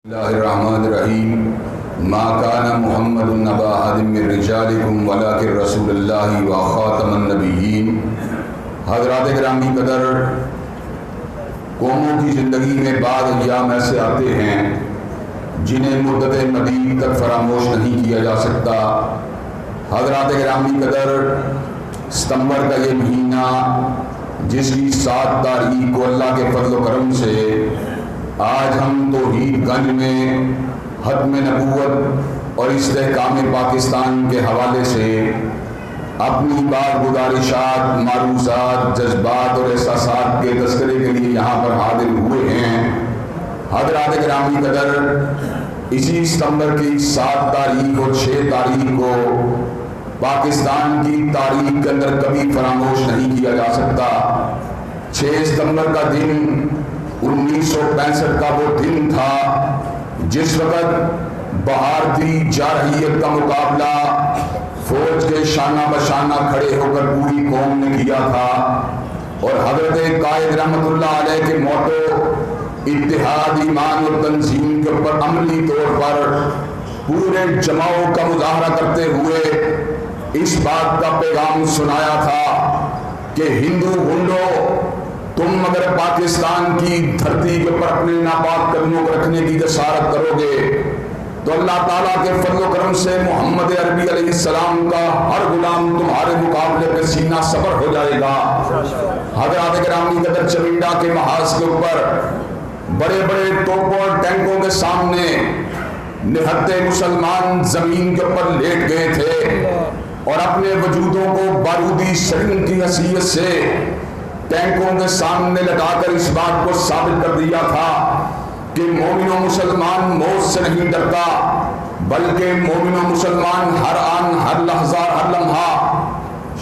اللہ الرحمن الرحیم ما کان محمد نبا احد من رجالکم ولکن رسول اللہ و خاتم النبیین۔ حضرات گرامی قدر، قوموں کی زندگی میں بعض ایام ایسے آتے ہیں جنہیں مدت مدید تک فراموش نہیں کیا جا سکتا۔ حضرات گرامی قدر، ستمبر کا یہ مہینہ جس کی 7 تاریخ کو اللہ کے فضل و کرم سے آج ہم توحید گنج میں ختم نبوت اور استحکام پاکستان کے حوالے سے اپنی بات گزارشات، معروضات، جذبات اور احساسات کے تذکرے کے لیے یہاں پر حاضر ہوئے ہیں۔ حضرات گرامی قدر، اسی ستمبر کی 7 تاریخ اور 6 تاریخ کو پاکستان کی تاریخ کے اندر کبھی فراموش نہیں کیا جا سکتا۔ 6 ستمبر کا دن 1965 کا وہ دن تھا جس وقت بھارتی جارحیت کا مقابلہ فوج کے شانہ بشانہ کھڑے ہو کر پوری قوم نے کیا تھا، اور حضرت قائد رحمت اللہ علیہ کے موٹو اتحاد، ایمان اور تنظیم کے اوپر عملی طور پر پورے جماؤ کا مظاہرہ کرتے ہوئے اس بات کا پیغام سنایا تھا کہ ہندو گنڈو، تم اگر پاکستان کی دھرتی کے اوپر اپنے ناپاک قدموں کو رکھنے کی جسارت کرو گے تو اللہ تعالیٰ کے فضل و کرم سے محمد عربی علیہ السلام کا ہر غلام تمہارے مقابلے پہ سینہ سپر ہو جائے گا۔ حضرات گرامی قدر، چویڈا کے محاذ کے اوپر بڑے بڑے توپوں اور ٹینکوں کے سامنے نہتے مسلمان زمین کے اوپر لیٹ گئے تھے اور اپنے وجودوں کو بارودی سرنگ کی حیثیت سے ٹینکوں کے سامنے لگا کر اس بات کو ثابت کر دیا تھا کہ مومن و مسلمان موت سے نہیں ڈرتا، بلکہ مومن و مسلمان ہر آن، ہر لحظہ، ہر لمحہ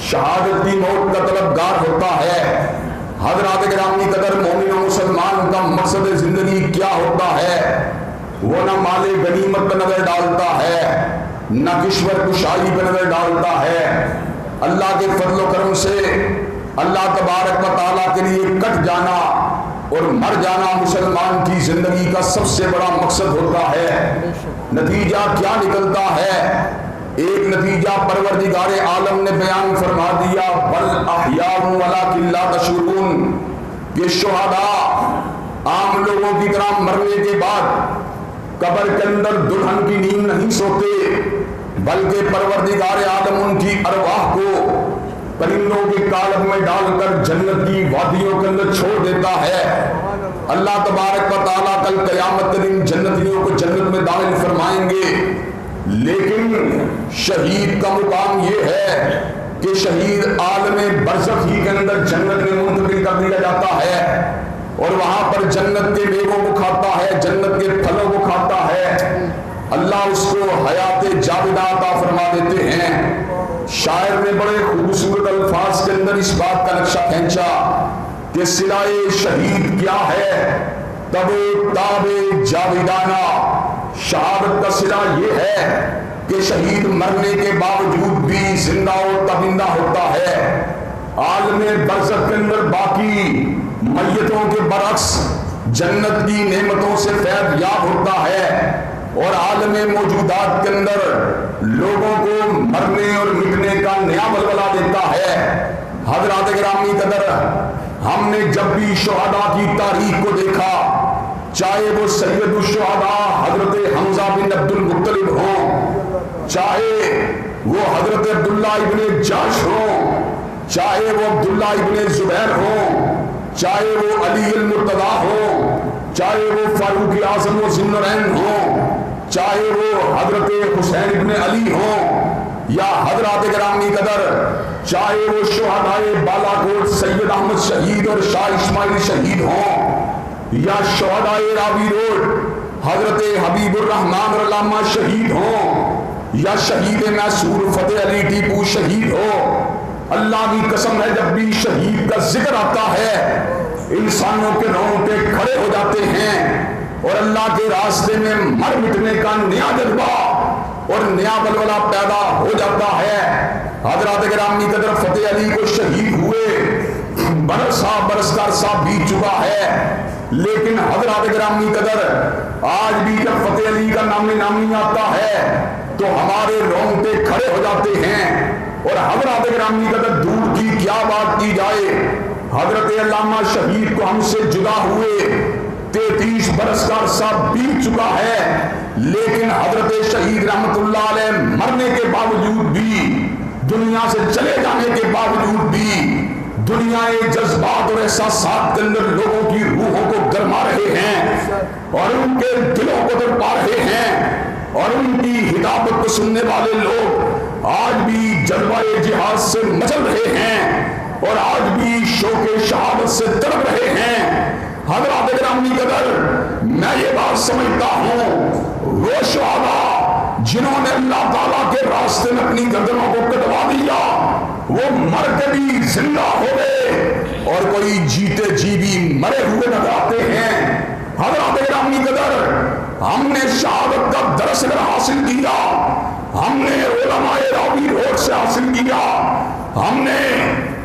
شہادت کی موت کا طلبگار ہوتا ہے۔ حضرات گرامی قدر، مومن و مسلمان کا مقصد زندگی کیا ہوتا ہے؟ وہ نہ مال غنیمت پہ نظر ڈالتا ہے، نہ کشور کشائی پہ نظر ڈالتا ہے۔ اللہ کے فضل و کرم سے اللہ تبارک و تعالیٰ کے لیے کٹ جانا اور مر جانا مسلمان کی زندگی کا سب سے بڑا مقصد ہوتا ہے۔ نتیجہ کیا نکلتا ہے؟ ایک نتیجہ پروردگار عالم نے بیان فرما دیا، بل احیاء ولکن لا تشعرون، کہ شہداء عام لوگوں کی طرح مرنے کے بعد قبر کے اندر دلہن کی نیند نہیں سوتے، بلکہ پروردگار عالم ان کی ارواح کو پرندوں کے کالب میں ڈال کر جنت کی وادیوں کے اندر چھوڑ دیتا ہے۔ اللہ تبارک و تعالیٰ کل قیامت کے دن جنتیوں کو جنت میں داخل فرمائیں گے، لیکن شہید کا مقام یہ ہے کہ شہید عالم برزخ ہی کے اندر جنت میں منتقل کر دیا جاتا ہے، اور وہاں پر جنت کے میووں کو کھاتا ہے، جنت کے پھلوں کو کھاتا ہے۔ اللہ اس کو حیات جاودہ عطا فرما دیتے ہیں۔ شاعر نے بڑے خوبصورت الفاظ کے اندر اس بات کا نقشہ کھینچا کہ صلائے شہید کیا ہے، تب تاب جاویدانہ۔ شہادت کا صلہ یہ ہے کہ شہید مرنے کے باوجود بھی زندہ و تابندہ ہوتا ہے۔ عالم برزخ کے اندر باقی میتوں کے برعکس جنت کی نعمتوں سے فیض یاب ہوتا ہے، اور عالم موجودات کے اندر لوگوں کو مرنے اور مٹنے کا نیا بلبلا دیتا ہے۔ حضرات گرامی قدر، ہم نے جب بھی شہداء کی تاریخ کو دیکھا، چاہے وہ سید الشہداء حضرت حمزہ بن عبد المطلب ہوں، چاہے وہ حضرت عبداللہ ابن جاش ہوں، چاہے وہ عبداللہ ابن زبیر ہوں، چاہے وہ علی المرتضیٰ ہوں، چاہے وہ فاروق اعظم و ذی النورین ہوں، چاہے وہ حضرت حسین ابن علی ہوں، یا حضرات گرامی قدر چاہے وہ شہدائے بالاکوٹ سید احمد شہید اور شاہ اسماعیل شہید ہوں، یا شہدائے راوی روڈ حضرت حبیب الرحمن علامہ شہید ہوں، یا شہید میسور فتح علی ٹیپو شہید ہو، اللہ کی قسم ہے جب بھی شہید کا ذکر آتا ہے انسانوں کے رونگٹے کھڑے ہو جاتے ہیں، اور اللہ کے راستے میں مر مٹنے کا نیا جذبہ اور نیا بلبلا پیدا ہو جاتا ہے۔ حضرات گرامی قدر، فتح علی کو شہید ہوئے برس کا عرصہ بیت چکا ہے، لیکن حضرات گرامی قدر آج بھی جب فتح علی کا نامی آتا ہے تو ہمارے رونگٹے کھڑے ہو جاتے ہیں. اور حضرات گرامی قدر دور کی کیا بات کی جائے, حضرت علامہ شہید کو ہم سے جدا ہوئے 33 برس کا عرصہ بیت چکا ہے, لیکن حضرت شہید رحمت اللہ علیہ مرنے کے باوجود بھی, دنیا سے چلے جانے کے باوجود بھی دنیا جذبات اور احساسات کے اندر لوگوں کی روحوں کو گرما رہے ہیں اور ان کے دلوں کو تڑپا رہے ہیں, اور ان کی ہدایت کو سننے والے لوگ آج بھی جلوہ جہاد سے مچل رہے ہیں اور آج بھی شوق شہادت سے تڑپ رہے ہیں. حضرات گرامی قدر میں یہ بات سمجھتا ہوں وہ شہداء جنہوں نے اللہ تعالیٰ کے راستے میں اپنی گردنوں کو کٹوا دیا وہ مر کے بھی زندہ ہو گئے اور کوئی جیتے جی بھی مرے ہوئے نظر آتے ہیں. حضرات گرامی قدر ہم نے شہادت کا درس اگر حاصل کیا, ہم نے علماء راوی روڈ سے حاصل کیا, ہم نے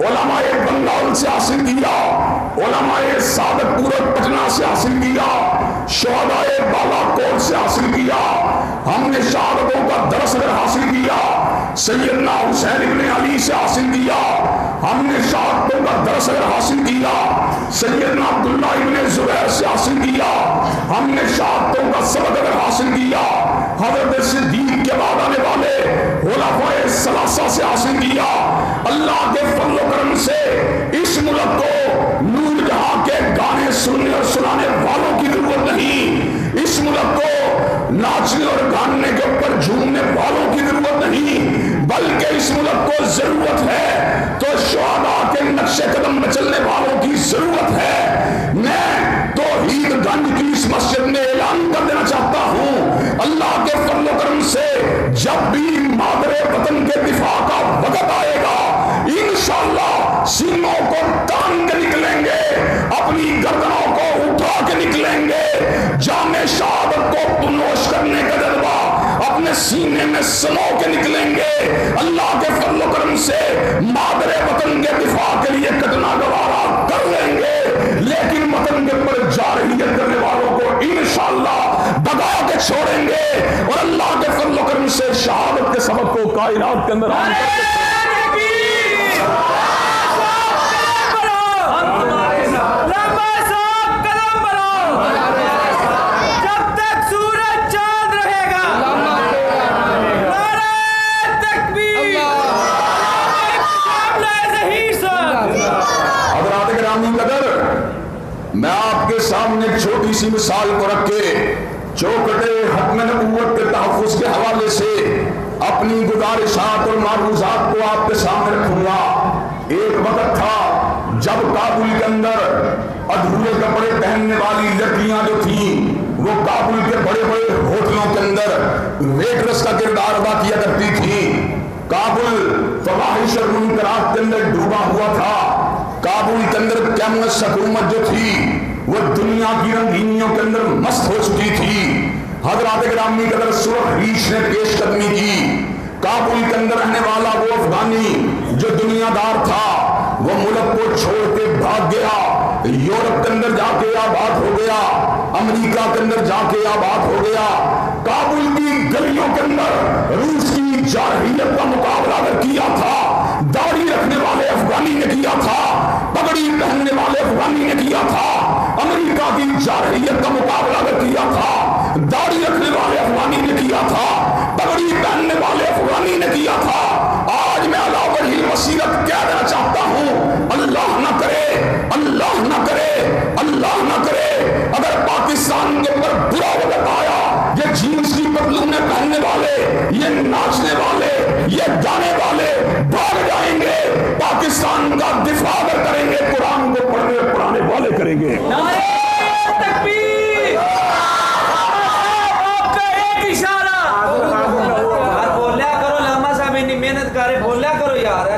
علماء بنگال سے حاصل کیا, علماء صادق پور پٹنہ سے حاصل کیا, شہداء بالا کوٹ سے حاصل کیا, ہم نے شہادتوں کا درس اگر حاصل کیا سیدنا حسین ابن علی سے حاصل کیا, ہم نے شہادتوں کا درس اگر حاصل کیا سیدنا عبداللہ ابن زبیر سے حاصل کیا, ہم نے شہادتوں کا سبق اگر حاصل کیا حضرت صدیق کے بعد آنے والے خلفائے ثلاثہ سے حاصل کیا. اللہ کے فضل و کرم سے اس ملک کو نور جہاں کے گانے سننے اور سنانے والوں کی ضرورت نہیں, اس ملک کو ناچنے اور گانے کے اوپر جھومنے والوں کی ضرورت نہیں, بلکہ اس ملک کو ضرورت ہے تو شہداء کے نقش قدم میں چلنے والوں کی ضرورت ہے. میں توحید گنج کی اس مسجد میں اعلان کر دینا چاہتا ہوں, اللہ کے فضل و کرم سے جب بھی مادر وطن کے دفاع کا وقت آئے گا انشاءاللہ سینوں کو تان کے نکلیں گے, اپنی گردنوں کو اٹھا کے نکلیں گے, جام شہادت کو نوش کرنے کا جذبہ اپنے سینے میں سمو کے نکلیں گے. اللہ کے فضل و کرم سے مادر وطن کے دفاع کے لیے کٹنا گوارا کر لیں گے, لیکن وطن کے اوپر جارحیت کرنے والوں کو انشاءاللہ بگا کے چھوڑیں گے اور اللہ کے فضل و کرم سے شہادت کے سبق کو کائنات کے اندر عام کر کے میں آپ کے سامنے ایک چھوٹی سی مثال کو رکھ کے چوکھٹ ختم نبوت کے تحفظ کے حوالے سے اپنی گزارشات اور معروضات کو آپ کے سامنے رکھوں گا. ایک وقت تھا جب کابل کے اندر ادھورے کپڑے پہننے والی لڑکیاں جو تھیں وہ کابل کے بڑے بڑے ہوٹلوں کے اندر ویٹرس کا کردار ادا کیا کرتی تھیں. کابل فواحش اور منکرات کے اندر ڈوبا ہوا تھا. کابل کے اندر کمیونسٹ حکومت جو تھی وہ دنیا کی رنگینیوں کے اندر مست ہو چکی تھی. حضرات گرامی قدر سرخ ریچھ نے پیش قدمی کی. کابل کے اندر رہنے والا وہ افغانی جو دنیا دار تھا وہ ملک کو چھوڑ کے بھاگ گیا, یورپ کے اندر جا کے آباد ہو گیا, امریکہ کے اندر جا کے آباد ہو گیا. کابل کی گلیوں کے اندر روس کی جارحیت کا مقابلہ اگر کیا تھا داڑھی رکھنے والے افغانی نے کیا تھا, پگڑی پہننے والے افغانی نے کیا تھا. امریکہ کی جارحیت کا مقابلہ اگر کیا تھا داڑھی رکھنے والے افغانی نے کیا تھا, پگڑی پہننے والے افغانی نے کیا تھا. آج میں علاوہ ہی وسیلت کہہ دینا چاہتا ہوں اللہ نہ کرے, اللہ نہ کرے, اللہ نہ کرے اگر پاکستان کے اوپر برا وقت آیا یہ جینس کی پتلونیں پہننے والے, یہ ناچنے والے, یہ گانے والے بھاگ جائیں گے. پاکستان کا دفاع اگر کریں گے قرآن کو پڑھنے پڑھانے والے کریں گے. نعرہ تکبیر. آپ کا ایک اشارہ بولیا کرو لاما صاحب, اتنی محنت کرے بولیا کرو یار.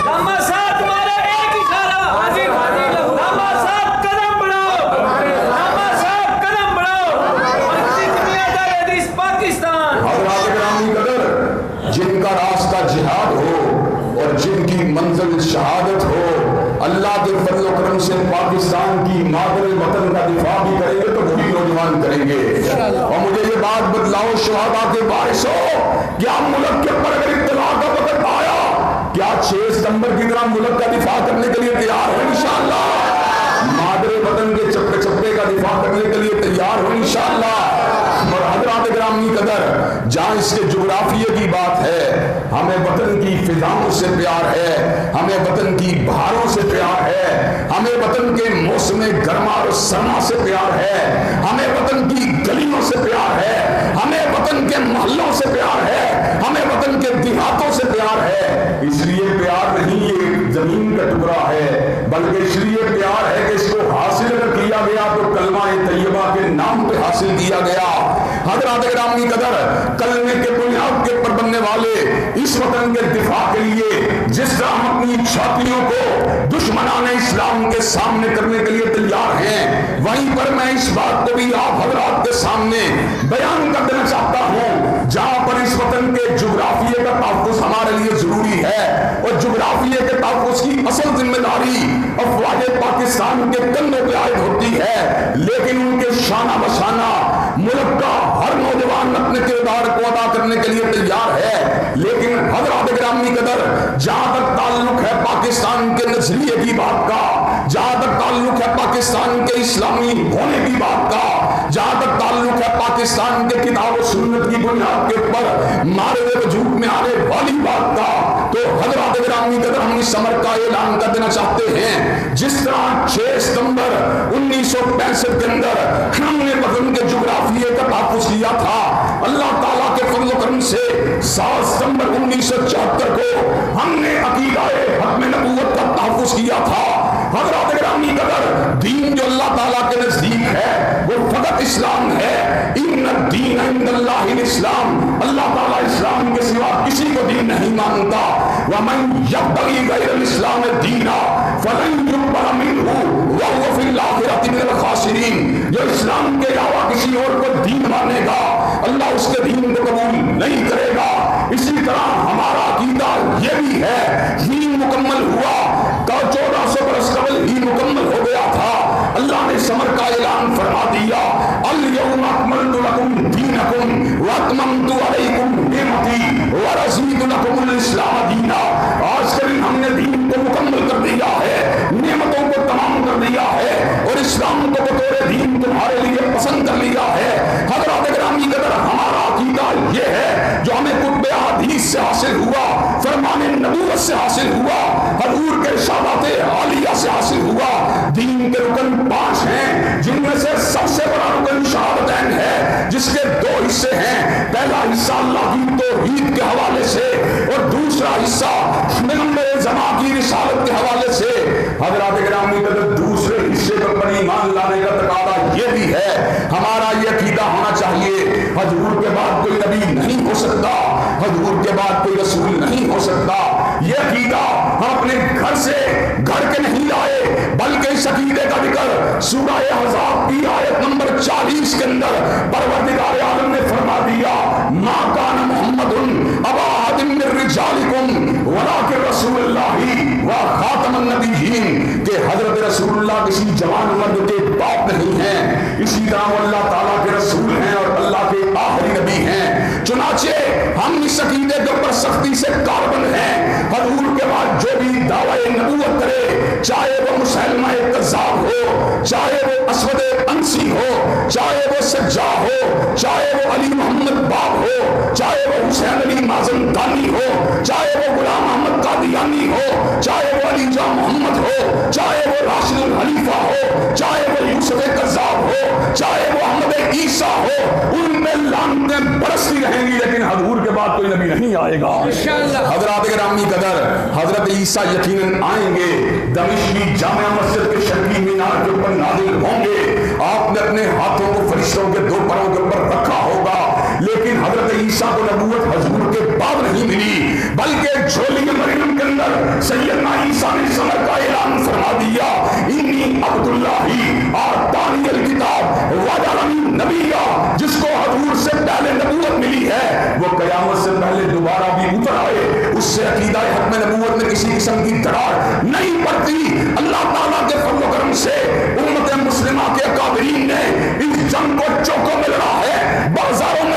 لاما صاحب تمہارا ایک اشارہ, لاما صاحب قدم بڑھاؤ, لاما صاحب قدم بڑھاؤ. دنیا دار حدیث پاکستان. حضرات گرامی قدر جن کا راستہ جہاد ہو اور جن کی منزل شہادت ہو, اللہ کے فضل و کرم سے پاکستان کی مادر وطن کا آج بتلاؤ شہداء کے وارثوں، کیا ملک کے اوپر اگر اطلاع کا وقت آیا، کیا 6 ستمبر کی طرح ملک کا دفاع کرنے کے لیے تیار ہو انشاءاللہ؟ مادر وطن کے چپے چپے کا دفاع کرنے کے لیے تیار ہو انشاءاللہ؟ اور حضرات گرامی قدر، جہاں اس کے جغرافیے کی بات ہے، ہمیں وطن کی فضاؤں سے پیار ہے، ہمیں وطن کی بہاروں سے پیار ہے، ہمیں وطن کے موسم گرما اور سرما سے پیار ہے، ہمیں وطن کی گلیوں سے پیار ہے، ہمیں وطن کے محلوں سے پیار ہے، ہمیں وطن کے دیہاتوں سے پیار ہے۔ اس لیے پیار نہیں یہ زمین کا ٹکڑا ہے، بلکہ اس لیے پیار ہے کہ اس کو حاصل اگر کیا گیا تو کلمہ طیبہ کے نام پہ حاصل کیا گیا۔ حضرات گرامی قدر، کلمے کے بنیاد کے پر بننے والے اس وطن کے دفاع کے لیے جس طرح ہم اپنی چھاتیوں کو دشمنان اسلام کے سامنے کرنے کے لیے تیار ہیں، وہیں پر میں اس بات کو بھی آپ حضرات کے سامنے بیان کر دینا چاہتا ہوں، جہاں پر اس وطن کے جغرافیے کا تحفظ ہمارے لیے ضروری ہے، اور جغرافیے کے تحفظ کی اصل ذمہ داری افواج پاکستان کے کندھوں پہ عائد ہوتی ہے، لیکن ان کے شانہ بشانہ ملک کا ہر نوجوان اپنے کردار کو ادا کرنے کے لیے تیار ہے۔ لیکن حضرات گرامی قدر، جہاں تک تعلق ہے پاکستان کے نظریے کی بات کا، جہاں تک تعلق ہے پاکستان کے اسلامی ہونے کی بات کا، جہاں تک تعلق ہے پاکستان کے کتاب و سنت کی بنیاد کے اوپر مارے وجود میں آنے والی بات کا، تو حضرات گرامی قدر ہم اس امر کا اعلان کر دینا چاہتے ہیں، جس طرح 6 ستمبر 1965 کے اندر ہم نے وطن کے جغرافیے کا تحفظ کیا تھا، اللہ تعالیٰ کے فضل و کرم سے 7 ستمبر 1974 کو ہم نے عقیدہ حکم نبوت کا تحفظ کیا تھا۔ حضرات گرامی قدر، دین جو اللہ تعالیٰ کے نزدیک ہے وہ فقط اسلام ہے، ان الدین عند اللہ الاسلام، اللہ تعالیٰ اسلام کے سوا کسی کو دین نہیں مانتا، ومن یبتغی غیر الاسلام دینا فلن یقبل منہ وہو فی الآخرۃ من الخاسرین، جو اسلام کے علاوہ کسی اور کو دین مانے گا اللہ اس کے دین کو قبول نہیں کرے گا۔ اسی طرح ہمارا عقیدہ یہ بھی ہے، دین مکمل ہوا تو 1400 برس قبل ہی مکمل ہو گیا تھا، اللہ نے سمر کا اعلان فرما دیا، الیوم اکملت لکم دینکم واتممت علیکم نعمتی ورضیت لکم الاسلام دینا، آج کے دن ہم نے دین کو مکمل کر دیا ہے، نعمتوں کو تمام کر دیا ہے، اور اسلام کو بطور دین تمہارے لیے پسند کر لیا ہے۔ حضرات گرامی قدر، ہمارا عقیدہ یہ ہے جو ہمیں قطب حدیث سے حاصل ہوا، فرمان نبوت سے حاصل ہوا، حضور کے ارشادات عالیہ سے حاصل ہوا۔ دین کے رکن 5 ہیں، جن میں سے سب سے بڑا رکن شہادتین ہے، جس کے 2 حصے ہیں، پہلا حصہ اللہ کی توحید کے حوالے سے، اور دوسرا حصہ پیغمبر زمان کی رسالت کے حوالے سے۔ حضرات گرامی قدر، دوسرے حصے پر ایمان لانے کا تقاضا یہ بھی ہے، ہمارا یہ عقیدہ ہونا چاہیے، حضور کے بعد کوئی نبی نہیں ہو سکتا، حضور کے بعد کوئی رسول نہیں ہو سکتا۔ یہ عقیدہ ہم اپنے گھر سے گھر کے نہیں لائے، بلکہ اس عقیدے کا ذکر سورہ احزاب کی آیت نمبر 40 کے اندر پروردگار عالم نے فرما دیا، ما کان محمد ابا احد من رجالکم ولکن رسول اللہ و خاتم النبیین، کہ حضرت رسول اللہ کسی جوان مرد کے باپ نہیں ہیں، اسی طرح وہ اللہ تعالیٰ کے رسول ہیں اور اللہ کے آخری نبی ہیں۔ چنانچہ ہم اس عقیدے کے اوپر سختی سے کاربند ہیں، حضور کے بعد جو بھی دعوی نبوت کرے، چاہے وہ مسلمہ کذاب ہو، چاہے وہ اسود انسی ہو، چاہے وہ سجاد ہو، چاہے وہ علی محمد باب ہو، چاہے وہ حسین علی مازندانی ہو، چاہے وہ غلام احمد قادیانی ہو، چاہے وہ علی جاں محمد ہو، چاہے وہ راشد الخلیفہ ہو، چاہے وہ یوسف کذاب ہو، چاہے وہ احمد عیسیٰ ہو، ان میں لعنتیں برستی رہیں گی، لیکن حضور کے بعد کوئی نبی نہیں آئے گا۔ حضرات گرامی قدر، حضرت عیسیٰ یقیناً آئیں گے، دمشق کی جامع مسجد کے شرقی مینار کے اوپر نازل ہوں گے، آپ نے اپنے ہاتھوں کو فرشتوں کے 2 پروں کے اوپر رکھا ہوگا، لیکن حضرت عیسیٰ کو نبوت حضور کے بعد نہیں ملی، بلکہ جھولی مریم کے اندر سیدنا عیسیٰ نے سمر کا اعلان فرما دیا، انی عبداللہ آتانی الکتاب وجعلنی نبیا، جس کو حضور سے پہلے نبوت ملی ہے وہ قیامت سے پہلے دوبارہ بھی اتر آئے، اس سے عقیدہ حکم نبوت میں کسی قسم کی دراڑ نہیں پڑتی۔ اللہ تعالیٰ کے فضل و کرم سے امت مسلمہ کے اکابرین نے اس جنگ کو چوکوں میں لڑا ہے، بازاروں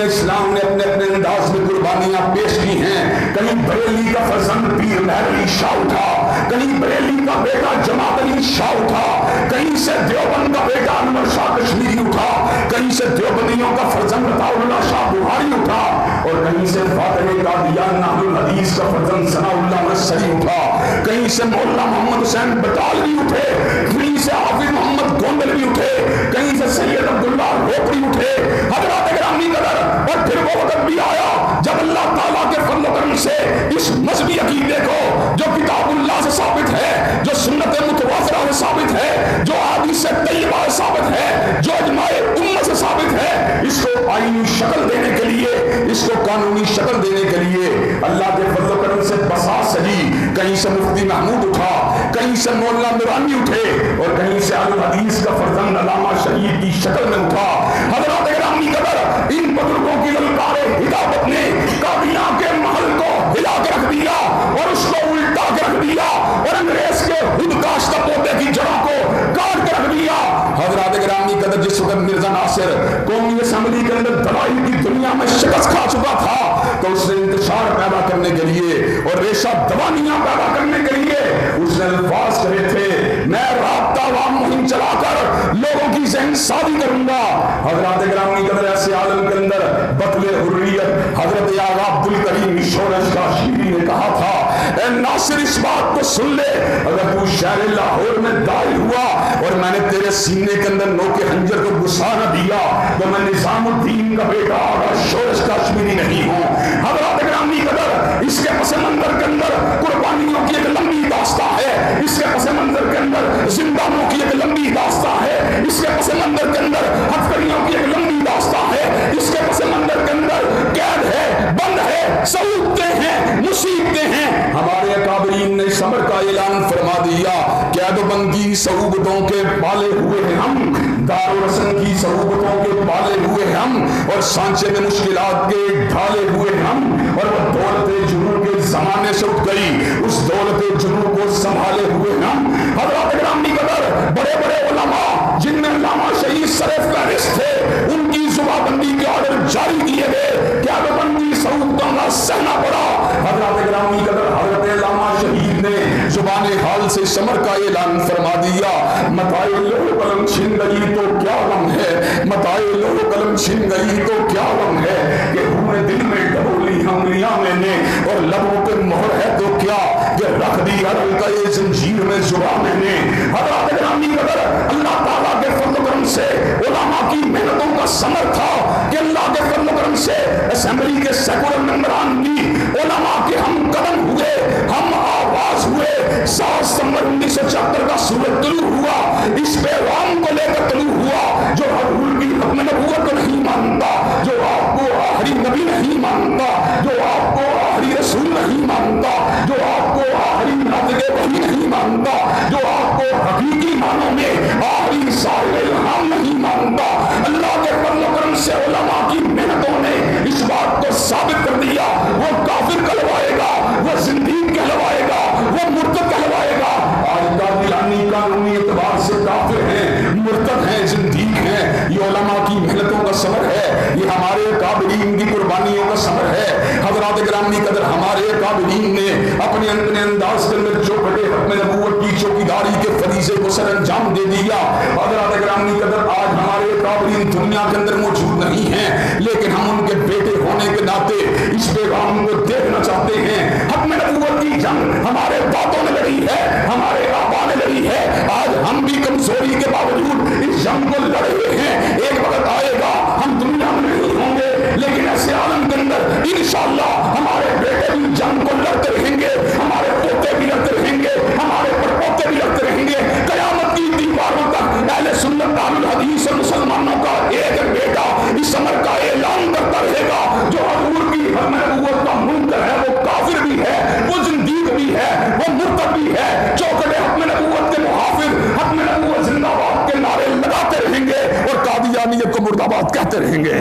اسلام نے اپنے اپنے انداز میں قربانیاں پیش کی ہیں. کہیں بریلی کا فرزند پیر مہر علی شاہ اٹھا, کہیں بریلی کا بیٹا جماعت علی شاہ اٹھا, کہیں سے دیوبند کا بیٹا انور شاہ کشمیری اٹھا, کہیں سے دیوبندیوں کا فرزند عطا اللہ شاہ بخاری اٹھا, اور کہیں سے فاتح قادیان ناظر الحدیث کا فرزند ثناء اللہ نصری اٹھا, کہیں سے مولانا محمد حسین بٹالوی اٹھے, کہیں سے حافظ محمد گوندلوی اٹھے, کہیں سے سید عبداللہ روکڑی اٹھے. حضرات گرامی قدر, اور پھر وہ وقت بھی آیا جب اللہ تعالیٰ کے فضل و کرم سے اس مذہبی عقیدے کو جو کتاب اللہ سے ثابت ہے, جو سنت متواترہ سے ثابت ہے, جو حدیث طیبہ سے ثابت ہے, جو اجماع امت سے ثابت ہے, اس کو آئینی شکل دینے کے لیے, اس کو قانونی شکل دینے کے لیے اللہ کے فضل و کرم سے بساط سجی. کہیں سے مفتی محمود اٹھا, کہیں سے مولانا نورانی اٹھے, اور کہیں سے اہل حدیث کا فرزند علامہ شہید کی شکل میں اٹھا. حضرات گرامی قدر, ان بزرگوں کی للکار ہدایت نے کابینہ کے محل کو ہلا کے رکھ دیا اور اس کو الٹا کے رکھ دیا, اور انگریز کے خود کاشتہ پودے کی جڑوں کو کاٹ کے رکھ دیا. حضرات گرامی قدر, جس وقت مرزا ناصر قومی اسمبلی کے اندر دوائی کی دنیا میں شکست کھا چکا تھا, تو اس نے انتشار پیدا کرنے کے لیے اور ریشہ دوانیاں پیدا کرنے کے لیے اس نے الفاظ کہے تھے, میں رابطہ عوام مہم چلا کر لوگوں کی ذہن سازی کروں گا. حضرات گرامی قدر, ایسے عالم کے اندر بطل حریت حضرت آغا عبدالکریم شورش کاشمیری نے کہا تھا, اے ناصر اس بات کو سن لے, اگر تو شہر لاہور میں داخل ہوا اور میں نے تیرے سینے کے اندر نوک خنجر کو گھسا نہ دیا تو میں نظام الدین کا بیٹا آغا شورش کاشمیری نہیں ہوں. حضرات گرامی قدر, اس کے پس منظر کے اندر قربانیوں کی ایک لمبی داستان ہے, اس کے پس منظر کے اندر زندانوں کی ایک لمبی داستان ہے, اس کے پس منظر کے اندر ہتھکڑیوں کی ایک لمبی داستان ہے, اس کے پس منظر کے اندر قید ہے, بند ہے, سعودتیں ہیں, مصیبتیں ہیں. ہمارے اکابرین نے صبر کا اعلان فرما دیا, قید و بندی صعوبتوں کے پالے ہوئے ہیں ہم, دار و رسن کی صعوبتوں کے پالے ہوئے ہم, اور سانچے میں مشکلات کے ڈھالے ہوئے ہم, اور وہ دولت جنوں کے زمانے سے اٹھ گئی, اس دولت جنوں کو سنبھالے ہوئے ہم. حضرات گرامی قدر, بڑے بڑے علماء جن میں علامہ شہید سرف فہرست تھے, ان کی زبا بندی کے آرڈر جاری کیے گئے, کیا وہ بندی صعوبتوں کا سہنا پڑا. حضرات گرامی قدر, حضرت علامہ شہید نے زبان حال سے سمر کا اعلان فرما دیا, متائے لوح قلم چھن گئی تو کیا غم ہے, متائے لوح قلم چھن گئی تو کیا غم ہے, کہ ہمیں دل میں ڈبولی ہملیاں میں نے اور لبوں پہ مہر ہے تو کیا, کہ رکھ دی ہر حلقہ زنجیر میں زبان میں نے. حضرات گرامی قدر, اللہ تعالیٰ کے فضل و کرم سے علماء کی محنتوں کا ثمر تھا کہ اللہ کے فضل و کرم سے اسمبلی کے سیکولر ممبران بھی علماء کے ہم قدم ہوئے, ہم آواز ہوئے. 7 ستمبر 1974 کا سورج طلوع ہوا, اس پیغام کو لے کر طلوع ہوا, جو حضور کی حکم نبوت کو نہیں مانتا, جو آپ کو آخری نبی نہیں مانتا, جو آپ کو آخری رسول نہیں مانتا, جو آپ کو آخری ناطق وحی نہیں مانتا, جو آپ کو حقیقی معنوں میں آخری صاحب الہام نہیں مانتا. اللہ کے فضل و کرم سے علماء کی محنتوں نے اس بات کو ثابت کر دیا, وہ کافر کہلوائے گا, وہ زندیق کہلوائے گا, وہ مرتد کہلوائے گا. آج قادیانی قانونی اعتبار سے کافر ہیں, مرتد ہیں, زندیق ہیں. یہ علماء کی محنتوں کا ثمر ہے, یہ ہمارے قابلین کی قربانیوں کا ثمر ہے. حضرات گرامی قدر, ہمارے قابلین نے اپنے انداز کے اندر جو بڑے حکم نبوت کی چوکیداری کے فریضے کو سر انجام دے دیا. حضرات گرامی قدر, آج ہمارے قابلین دنیا کے اندر موجود نہیں ہیں, لیکن ہم ان کے بیٹے ہونے کے ناطے اس پیغام کو دیکھنا چاہتے ہیں. حکم نبوت کی جنگ ہمارے باتوں نے لڑی ہے, ہمارے آبا نے لڑی ہے. آج ہم بھی کمزوری کے باوجود اس جنگ کو لڑ رہے ہیں. ایک وقت آئے گا ہم دنیا میں نہیں ہوں گے, لیکن ایسے عالم کے اندر انشاءاللہ ہمارے بیٹے بھی جنگ کو لڑتے رہیں گے, ہمارے پوتے بھی لڑتے رہیں گے, ہمارے پڑپوتے بھی لڑتے رہیں گے. قیامت کی دیواروں تک اہل سنت اہل الحدیث اور مسلمانوں کا ایک بیٹا اس امر کا اعلان کرتا رہے گا, جو حضور کی حکم نبوت کا منکر ہے, وہ کافر بھی ہے, وہ زندیق بھی ہے, وہ مرتد بھی ہے. چوکھٹے حکم نبوت کے محافظ حکم نبوت زندہ باد کے نعرے لگاتے رہیں گے اور قادیانیت کو مردہ باد کہتے رہیں گے.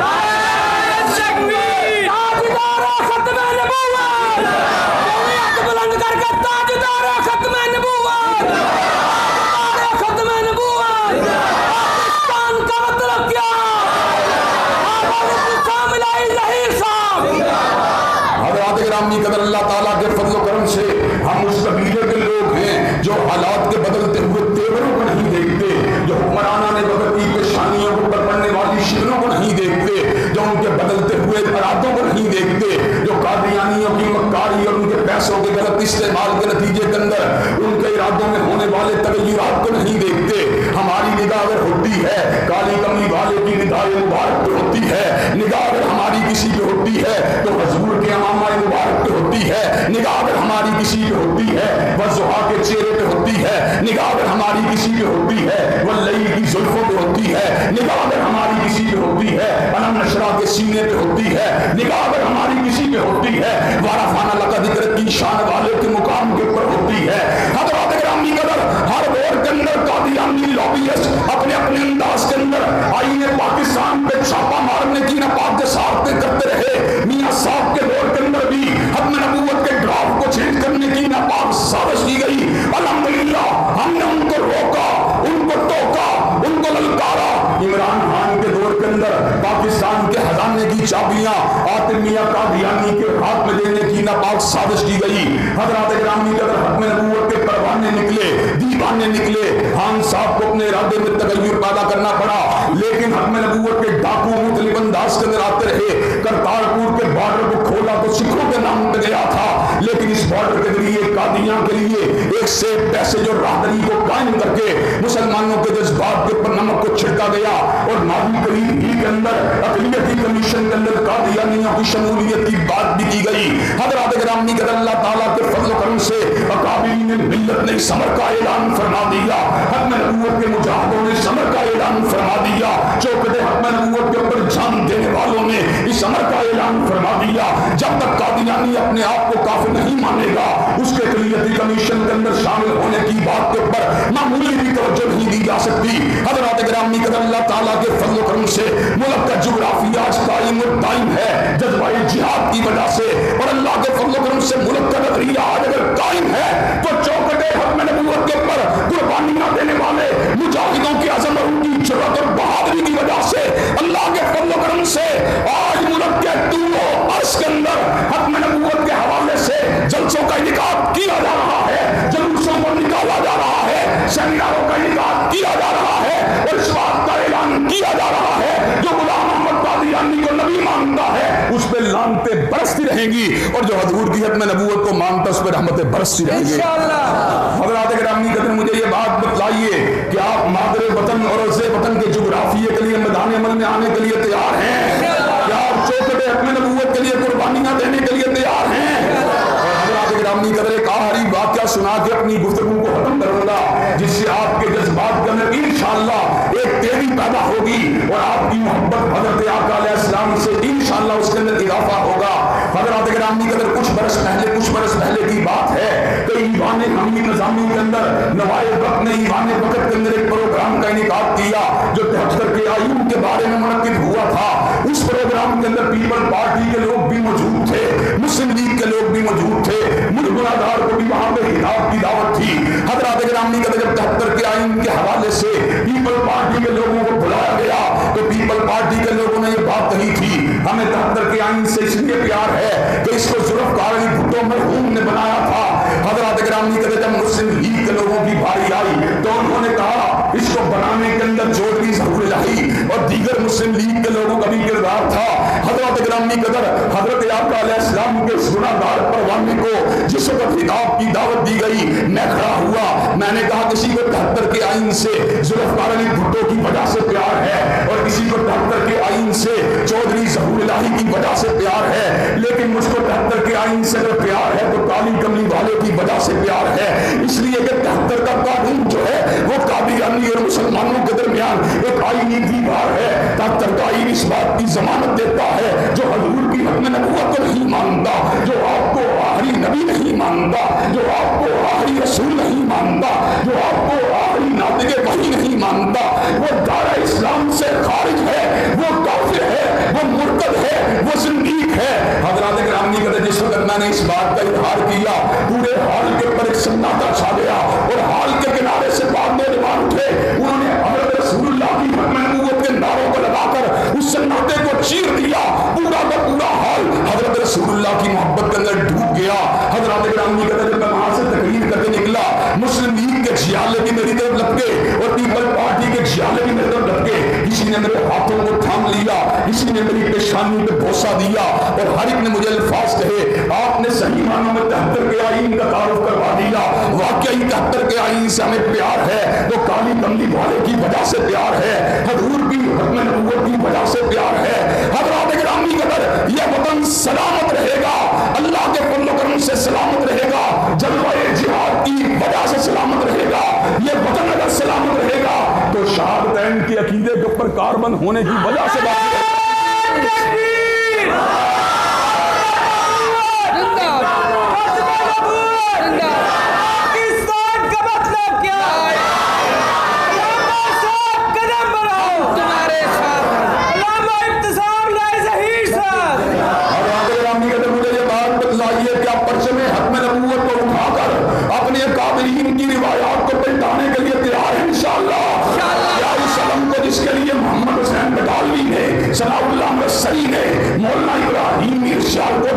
بالدائے مبارک پہ ہوتی ہے، نگاہ اگر ہماری کسی پہ ہوتی ہے تو حضور کے امامہ مبارک پہ ہوتی ہے، نگاہ اگر ہماری کسی پہ ہوتی ہے والضحیٰ کے چہرے پہ ہوتی ہے، نگاہ اگر ہماری کسی پہ ہوتی ہے واللیل کی زلفوں پہ ہوتی ہے، نگاہ اگر ہماری کسی پہ ہوتی ہے علم نشرہ کے سینے پہ ہوتی ہے، نگاہ اگر ہماری کسی پہ ہوتی ہے وارفانہ لقد ذکر کی شان والے کے مقام کے اوپر ہوتی ہے۔ حضرات گرامی قدر، ہر دور کے اندر قادیانی لابیسٹ اپنے اپنے انداز کے اندر آئین پاکستان پہ چھاپا مارنے کی ناپاک جسارتیں کرتے رہے۔ میاں صاحب کے دور کے اندر بھی ختم نبوت کے ڈرافٹ کو چینج کرنے کی ناپاک سازش کی گئی۔ الحمدللہ ہم نے ان کو روکا، ان کو ٹوکا، ان کو للکارا۔ عمران خان کے دور کے اندر پاکستان کے خزانے کی چابیاں عاطف میاں قادیانی کے ہاتھ میں دینے کی ناپاک سازش کی گئی۔ حضرات گرامی قدر ختم نبوت کے پروانے نکلے، دیوانے نکلے، خان صاحب کو اپنے ارادے میں تغیر پیدا کرنا پڑا، لیکن ختم نبوت کے ڈاکو مختلف انداز کے اندر آتے رہے۔ کرتارپور کے بارڈر کو کھولا تو سکھوں کے نام پہ گیا تھا، لیکن اس بارڈر کے ذریعے قادیاں کے لیے ایک سے پیسے جو راہدری کو قائم کر کے مسلمانوں کے جذبات کے اوپر نمک کو چھڑکا گیا، اور نبی کریم ہی کے اندر اقلیتی کمیشن کے اندر قادیانیوں کی شمولیت کی بات بھی کی گئی۔ حضرات گرامی قدر اللہ تعالیٰ کے فضل و کرم سے اکابرین ملت نے اس امر کا اعلان فرما دیا، ختم نبوت کے مجاہدوں نے اس امر کا اعلان فرما دیا، چوکھٹ ختم نبوت کے اوپر جان دینے والوں نے اس امر کا اعلان فرما دیا۔ جب تک قادیانی اپنے آپ کو کافر نہیں مانے گا، اس کے اقلیتی کمیشن کے اندر شامل ہونے کی بات کے اوپر معمولی بھی توجہ نہیں دی جا سکتی۔ حضرات گرامی قدر اللہ تعالیٰ کے فضل و کرم سے ملک کا جغرافیہ آج قائم و دائم ہے جذبہ جہاد کی وجہ سے، اور اللہ کے فضل و کرم سے ملک کا نظریہ آج اگر قائم ہے تو چوکھٹ ختم نبوت کے اوپر قربانیاں دینے والے مجاہدوں کی عزم اور ان کی جرأت اور بہادری کی وجہ سے اللہ کے فضل و کرم سے آج ملک کے طول و عرض کے اندر ختم نبوت کے حوالے سے جلسوں کا انعقاد کیا جا رہا ہے، جلوسوں کو نکالا جا رہا ہے، سیمیناروں کا انعقاد کیا جا رہا ہے، اور اس بات کا اعلان کیا جا رہا ہے جو غلام محمد قادیانی کو نبی مانتا ہے اس پہ لعنتیں برستی رہیں گی، اور جو حضور کی ختم نبوت کو مانتا ہے اس پہ رحمتیں برستی رہیں گی۔ حضرات گرامی قدر مجھے یہ بات بتلائیے کہ آپ مادر وطن اور عرض وطن کے جغرافیے کے لیے میدان عمل میں آنے کے لیے تیار ہیں؟ کیا آپ چوکھٹ ختم نبوت کے لیے قربانیاں دینے کے لیے تیار ہیں؟ حضرات گرامی قدر ایک آخری واقعہ سنا کے اپنی گفتگو کو ختم کروں گا، جس سے آپ کے جذبات کے اندر انشاءاللہ ایک تیزی پیدا ہوگی اور آپ کی محبت حضرت آقا علیہ السلام سے انشاءاللہ اس کے اندر اضافہ ہوگا۔ حضرات گرامی قدر کچھ برس پہلے کی بات ہے کہ ایوان حمید نظامی کے اندر نوائے وقت نے ایوان وقت کے اندر ایک پروگرام کا انعقاد کیا جو 73 کے آئین کے بارے میں منعقد ہوا تھا۔ اس پروگرام کے اندر پیپل پارٹی کے لوگ بھی موجود تھے، مسلم لیگ کے لوگ بھی موجود تھے، ملک گناہگار کو بھی وہاں پہ خطاب کی دعوت تھی۔ حضرات گرامی قدر جب 73 کے آئین کے حوالے سے پیپل پارٹی کے لوگوں کو بلایا گیا تو پیپل پارٹی کے لوگوں نے یہ بات کہی تھی ہمیں 73 کے آئین سے اس لیے پیار ہے کہ اس کو ذوالفقار علی بھٹو مرحوم نے بنایا تھا۔ حضرات گرامی قدر جب مسلم لیگ کے لوگوں کی باری آئی تو انہوں نے کہا اس کو بنانے کے اندر چودھری ظہور الہی اور دیگر مسلم لیگ کے لوگوں کا بھی کردار تھا۔ حضرات گرامی قدر حضرت آقا علیہ السلام کے اس گناہگار پروانے کو جس وقت خطاب کی دعوت دی گئی میں کھڑا ہوا، میں نے کہا کسی کو 73 کے آئین سے ذوالفقار علی بھٹو کی وجہ سے پیار ہے اور کسی کو 73 کے آئین سے چودھری ظہور الہی کی وجہ سے پیار ہے، لیکن مجھ کو 73 کے آئین سے اگر پیار ہے تو کالی کملی والے کی وجہ سے پیار ہے، اس لیے کہ 73 کا قانون جو ہے وہ قادیانی اور مسلمانوں کے درمیان ایک آئینی دیوار ہے۔ 73 کا آئین اس بات کی ضمانت دیتا ہے جو حضور کی ختم نبوت کو نہیں مانتا، جو آپ کو آخری نبی نہیں مانتا، جو آپ کو آخری رسول نہیں مانتا، جو آپ کو آخری ناطق وحی نہیں مانتا، وہ دائرہ اسلام سے خارج ہے، وہ کافر ہے، وہ مرتد ہے، وہ زندیق ہے۔ حضرات گرامی قدر جس وقت میں نے اس بات کا اظہار کیا پورے ہال کے اوپر ایک سناٹا چھا گیا اور ہال کے کنارے سے بعد نوجوان اٹھے، انہوں نے حضرت رسول اللہ کی ختم نبوت کے نعروں کو لگا کر اس سناٹے کو چیر دیا، پورا کا پورا ہال حضرت رسول اللہ کی محبت کے اندر ڈوب گیا۔ حضرات گرامی قدر جب میں وہاں سے تقریر کر کے نکلا مسلم لیگ کے جھیالے بھی میری طرف لپکے اور پیپل پارٹی کے جھیالے بھی میری طرف لپکے، کسی نے میرے ہاتھوں کو تھام لیا، کسی نے میری پیشانی پہ بوسہ دیا، اور ہر ایک نے مجھے الفاظ کہے آپ نے صحیح معنوں میں 73 کے آئین کا تعارف کروا دیا. واقعی 73 کے آئین سے ہمیں پیار ہے تو کالی کملی والے کی وجہ سے پیار ہے, حضور کی ختم نبوت کی وجہ سے پیار ہے. حضرات گرامی قدر, یہ وطن سلامت رہے گا, اللہ کے فضل و کرم سے سلامت رہے گا, جلوہ جہاد کی وجہ سے سلامت رہے گا. یہ وطن اگر سلامت رہے گا تو شہادتین کے عقیدے کے اوپر کاربن ہونے کی وجہ سے باقی رہے گا. ثناء اللہ مرسلی نے, مولانا ابراہیم ارشاد کو